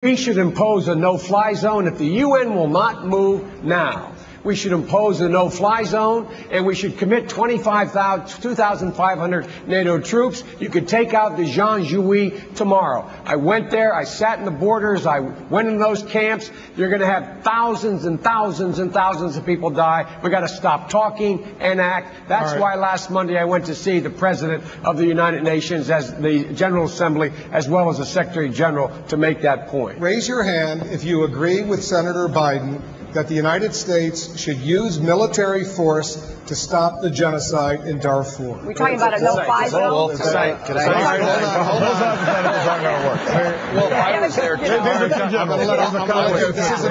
We should impose a no-fly zone if the UN will not move now. We should impose a no-fly zone, and we should commit 2,500 NATO troops. You could take out the Jiangsu tomorrow. I went there. I sat in the borders. I went in those camps. You're going to have thousands and thousands and thousands of people die. We got to stop talking and act. That's why last Monday I went to see the President of the United Nations, as the General Assembly, as well as the Secretary General, to make that point. Raise your hand if you agree with Senator Biden that the United States should use military force to stop the genocide in Darfur. We're talking about a no-fly zone? Hold on. Those hypotheticals aren't going to work. Well, I was there, this is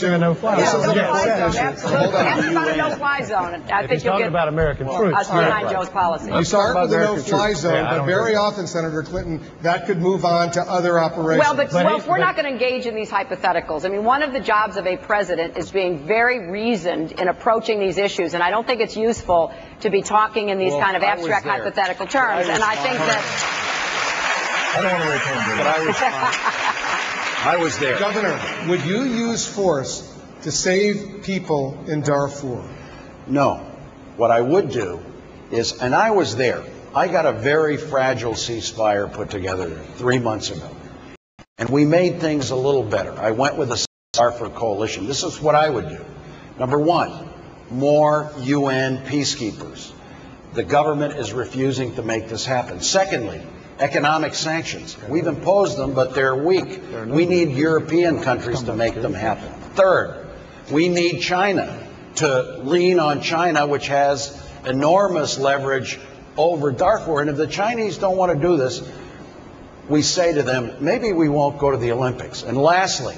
an important issue. Absolutely. Ask about a no-fly zone. I think you'll get about American troops. us behind Joe's policy. You start with the no-fly zone, but very often, Senator Clinton, that could move on to other operations. Well, if we're not going to engage in these hypotheticals, I mean, one of the jobs of a president is being very reasoned in approaching these issues, and I don't think it's useful to be talking in these kind of abstract hypothetical terms. And I think that I don't want to return to that. I was there. Governor, would you use force to save people in Darfur? No. What I would do is, and I was there, I got a very fragile ceasefire put together 3 months ago. And we made things a little better. I went with a Darfur coalition. This is what I would do. Number one, more UN peacekeepers. The government is refusing to make this happen. Secondly, economic sanctions. We've imposed them, but they're weak. We need European countries to make them happen. Third, we need China to lean on China, which has enormous leverage over Darfur. And if the Chinese don't want to do this, we say to them, maybe we won't go to the Olympics. And lastly,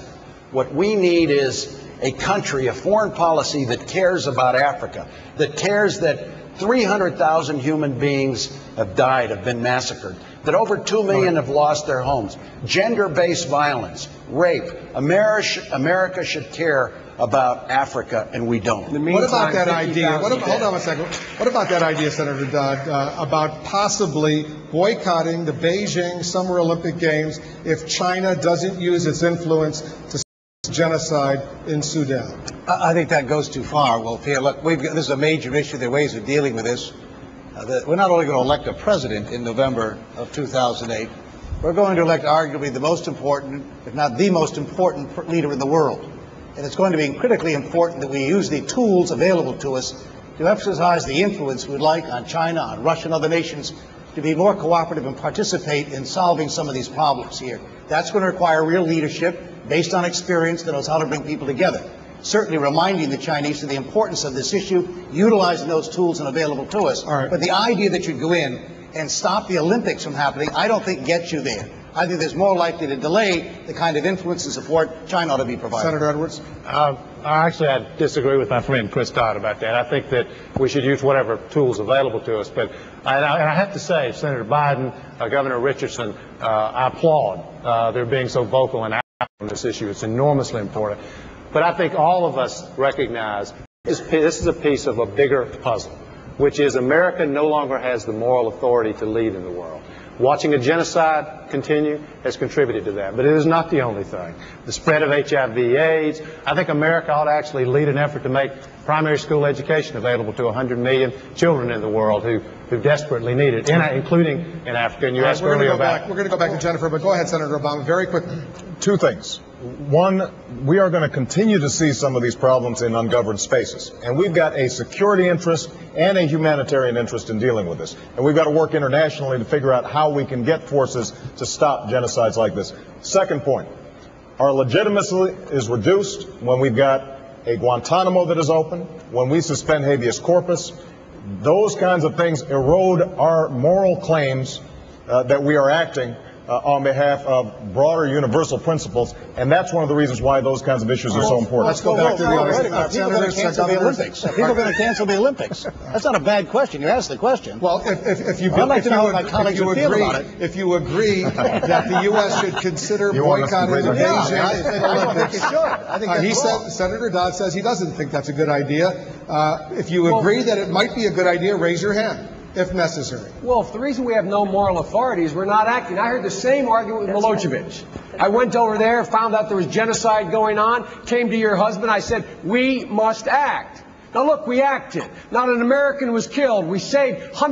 what we need is a country, a foreign policy that cares about Africa, that cares that 300,000 human beings have died, have been massacred, that over 2 million have lost their homes, gender-based violence, rape. America should care about Africa, and we don't. What about that idea? Hold on a second. What about that idea, Senator Dodd, about possibly boycotting the Beijing Summer Olympic Games if China doesn't use its influence to genocide in Sudan? I think that goes too far. Well, look, this is a major issue. There are ways of dealing with this. We're not only going to elect a president in November of 2008, we're going to elect arguably the most important, if not the most important leader in the world. And it's going to be critically important that we use the tools available to us to exercise the influence we'd like on China, on Russia, and other nations to be more cooperative and participate in solving some of these problems here. That's going to require real leadership based on experience that knows how to bring people together. Certainly reminding the Chinese of the importance of this issue, utilizing those tools and available to us. But the idea that you go in and stop the Olympics from happening, I don't think gets you there. I think there's more likely to delay the kind of influence and support China ought to be providing. Senator Edwards? Actually, I disagree with my friend Chris Dodd about that. I think that we should use whatever tools available to us. But I have to say, Senator Biden, Governor Richardson, I applaud their being so vocal and active on this issue. It's enormously important. But I think all of us recognize this is a piece of a bigger puzzle, which is America no longer has the moral authority to lead in the world. Watching a genocide continue has contributed to that, but it is not the only thing. The spread of HIV/AIDS, I think America ought to actually lead an effort to make primary school education available to 100 million children in the world who desperately need it, including in Africa. And you asked earlier about... We're going to go back to Jennifer, but go ahead, Senator Obama, very quickly. Two things. One, we are going to continue to see some of these problems in ungoverned spaces. And we've got a security interest and a humanitarian interest in dealing with this. And we've got to work internationally to figure out how we can get forces to stop genocides like this. Second point, our legitimacy is reduced when we've got a Guantanamo that is open, when we suspend habeas corpus. Those kinds of things erode our moral claims that we are acting on behalf of broader universal principles, and that's one of the reasons why those kinds of issues are so important. Let's go back to the People are going to cancel the Olympics. People are going to cancel the Olympics. That's not a bad question. You asked the question. Well, if you I'd like to know what my colleagues would feel about it. If you agree that the U.S. should consider boycotting the Beijing Olympics, Senator Dodd says he doesn't think that's a good idea. If you agree that it might be a good idea, raise your hand. if necessary. Well, if the reason we have no moral authority is we're not acting. I heard the same argument with Milosevic. I went over there, found out there was genocide going on, came to your husband, I said, we must act. Now look, we acted. Not an American was killed. We saved hundreds